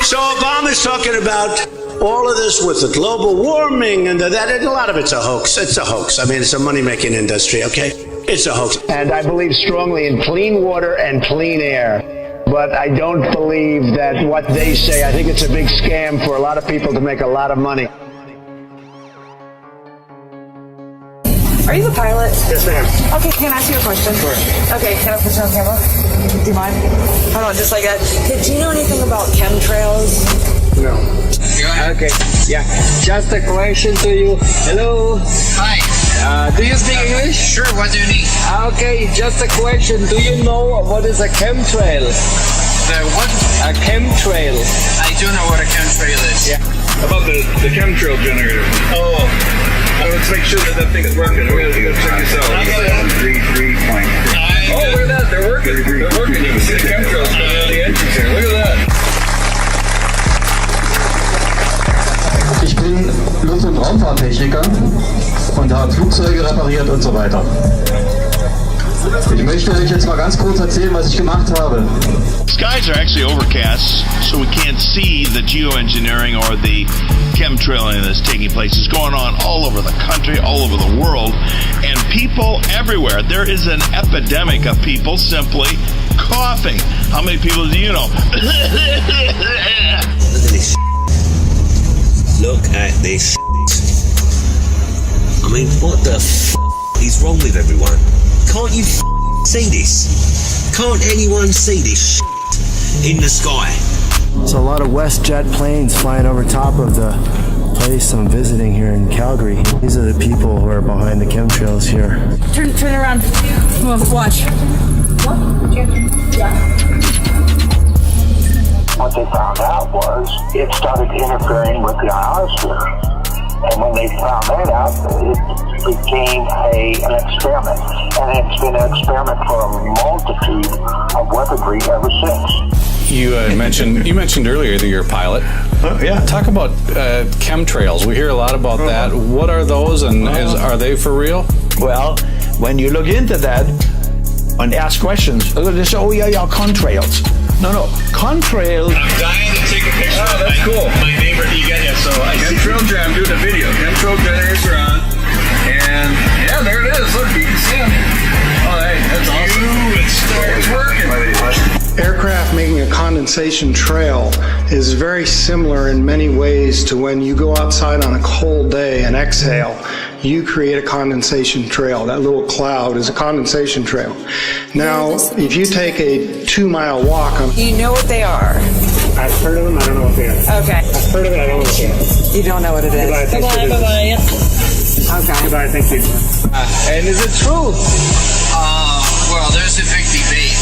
So Obama's talking about all of this with the global warming and that, and a lot of it's a hoax. It's a hoax. I mean, it's a money-making industry, okay? It's a hoax. And I believe strongly in clean water and clean air. But I don't believe that what they say. I think it's a big scam for a lot of people to make a lot of money. Are you the pilot? Yes, ma'am. Okay, can I ask you a question? Sure. Okay, can I put you on camera? Do you mind? Hold on, just like that. Hey, do you know anything about chemtrails? No. Okay, yeah. Just a question to you. Hello. Hi. Do you speak English? Sure, what do you need? Okay, just a question. Do you know what is a chemtrail? The what? A chemtrail. I do know what a chemtrail is. Yeah. About the chemtrail generator. Oh. So let's make sure that thing is working. We gotta check this out. 3.3. Oh, look at that. They're working. They're working. You can see the chemtrails coming out of the engines here. Look at that. Ich bin Luft- und Raumfahrttechniker und habe Flugzeuge repariert und so weiter. Ich möchte euch jetzt mal ganz kurz erzählen, was ich gemacht habe. Skies are actually overcast, so we can't see the geoengineering or the chemtrailing that's taking place. It's going on all over the country, all over the world, and people everywhere. There is an epidemic of people simply coughing. How many people do you know? Look at this. Look at this. I mean, what the is wrong with everyone? Can't you see this? Can't anyone see this in the sky? There's a lot of WestJet planes flying over top of the place I'm visiting here in Calgary. These are the people who are behind the chemtrails here. Turn around. Well, watch. What they found out was it started interfering with the ionosphere. And when they found that out, it became an experiment. And it's been an experiment for a multitude of weaponry ever since. You mentioned earlier that you're a pilot. Yeah. Talk about chemtrails. We hear a lot about that. What are those, and are they for real? Well, when you look into that and ask questions, they say, oh yeah, contrails. No, contrails. I'm dying to take a picture of my neighbor. You get it. So chemtrail jam, doing a video. Chemtrail generators are on, and yeah, there it is. Look, you can see them. Oh, hey, that's awesome. It's working. Aircraft making a condensation trail is very similar in many ways to when you go outside on a cold day and exhale. You create a condensation trail. That little cloud is a condensation trail. Now, if you take a 2-mile walk on... You know what they are? I've heard of them, I don't know what they are. Okay. I've heard of it, I don't know what they are. You don't know what it is? Bye-bye. Bye-bye. Yep. Okay. Goodbye, thank you. And is it true? Well, there's a big debate.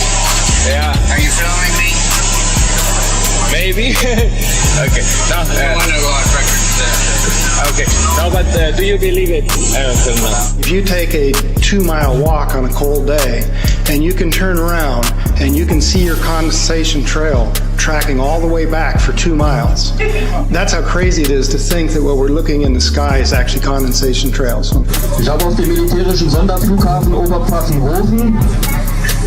Yeah. Are you filming me? Maybe. Okay. No, I want to go on record there. Okay. No, but do you believe it? If you take a 2-mile walk on a cold day and you can turn around and you can see your condensation trail tracking all the way back for 2 miles. That's how crazy it is to think that what we're looking in the sky is actually condensation trails. Ich habe auf dem militärischen Sonderflughafen Oberpfaffenhofen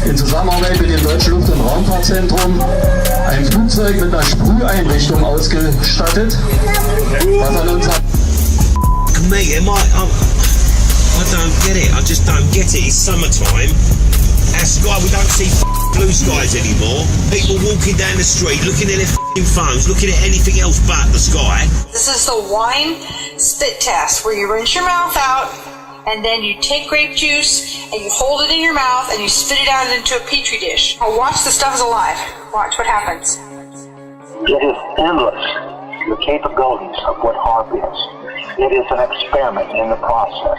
in Zusammenarbeit mit dem Deutschen Luft- und Raumfahrtzentrum ein Flugzeug mit einer Sprüheinrichtung ausgestattet, was an uns hat. Mate, I don't get it. I just don't get it. It's summertime. Our sky, we don't see blue skies anymore. People walking down the street, looking at their phones, looking at anything else but the sky. This is the wine spit test, where you rinse your mouth out, and then you take grape juice, and you hold it in your mouth, and you spit it out into a petri dish. Now watch the stuff is alive. Watch what happens. It is endless, the capabilities of what HARP is. It is an experiment in the process.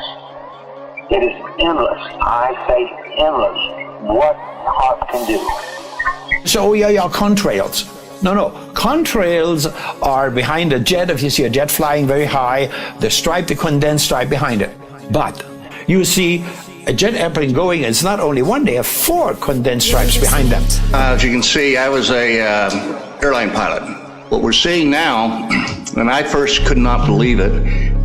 It is endless, I say endless, what HARP can do. So yeah, contrails. No, contrails are behind a jet. If you see a jet flying very high, the stripe, the condensed stripe behind it. But you see a jet airplane going, it's not only one, they have 4 condensed stripes behind them. As you can see, I was a airline pilot. What we're seeing now, and I first could not believe it,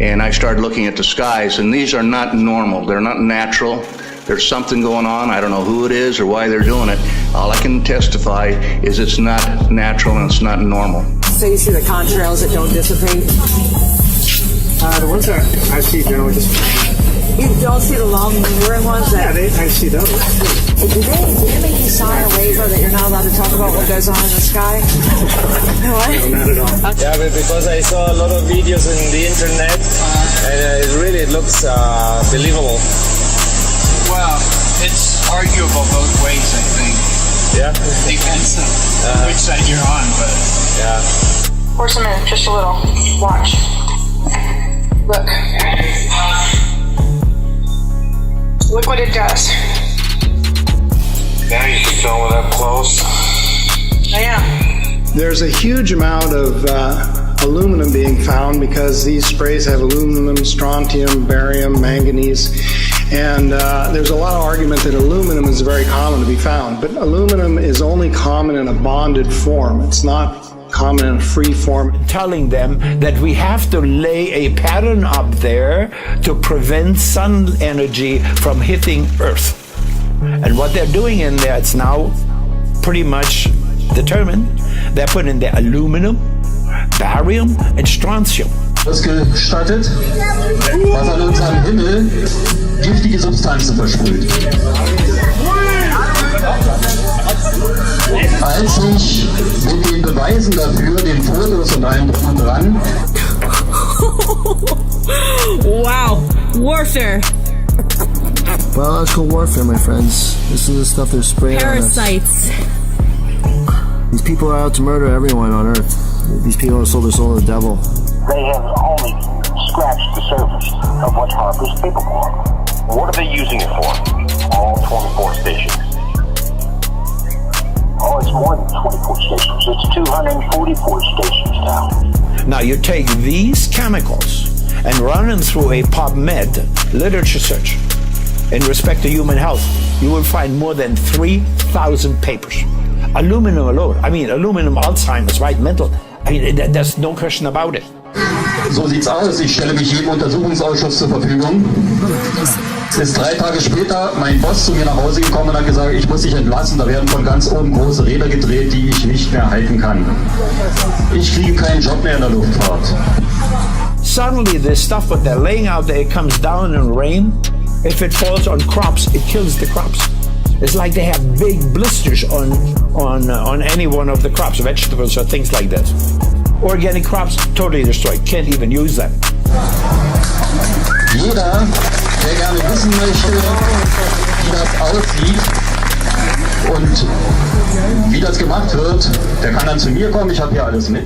and I started looking at the skies, and these are not normal. They're not natural. There's something going on. I don't know who it is or why they're doing it. All I can testify is it's not natural and it's not normal. So you see the contrails that don't dissipate? The ones that I see generally just... You don't see the long lingering ones? Yeah, I see those. Do they make you sign a waiver that you're not allowed to talk about what goes on in the sky? What? No, not at all. Yeah, but because I saw a lot of videos on the internet, and it looks believable. Well, it's arguable both ways, I think. Yeah? Depends on which side you're on, but... Yeah. Force them in, just a little. Watch. Look. Look what it does. Now you can film it up close. Oh, yeah. There's a huge amount of aluminum being found because these sprays have aluminum, strontium, barium, manganese, and there's a lot of argument that aluminum is very common to be found, but aluminum is only common in a bonded form. It's not common in a free form. Telling them that we have to lay a pattern up there to prevent sun energy from hitting Earth. And what they're doing in there, it's now pretty much determined. They're putting the aluminum, barium, and strontium. Ausgestattet, was an unserem Himmel giftige Substanzen versprüht. Als ich mit den Beweisen dafür, den Fotos und allem drum und dran. Wow, warfare. Biological warfare, my friends. This is the stuff they're spraying Parasites. on us. These people are out to murder everyone on Earth. These people have sold their soul to the devil. They have only scratched the surface of what HAARP is capable of. What are they using it for? All 24 stations. Oh, it's more than 24 stations. It's 244 stations now. Now you take these chemicals and run them through a PubMed literature search in respect to human health. You will find more than 3,000 papers. Aluminum alone. I mean, aluminum, Alzheimer's, right? Mental. I mean, there's no question about it. So sieht's aus. Ich stelle mich jedem Untersuchungsausschuss zur Verfügung. Es ist 3 Tage später mein Boss zu mir nach Hause gekommen und hat gesagt, ich muss dich entlassen. Da werden von ganz oben große Räder gedreht, die ich nicht mehr halten kann. Ich kriege keinen Job mehr in der Luftfahrt. Suddenly, this stuff what they're laying out there, it comes down in rain. If it falls on crops, it kills the crops. It's like they have big blisters on any one of the crops, vegetables or things like that. Organic crops, totally destroyed. Can't even use them. Jeder, der gerne wissen möchte, wie das aussieht und wie das gemacht wird, der kann dann zu mir kommen. Ich habe hier alles mit.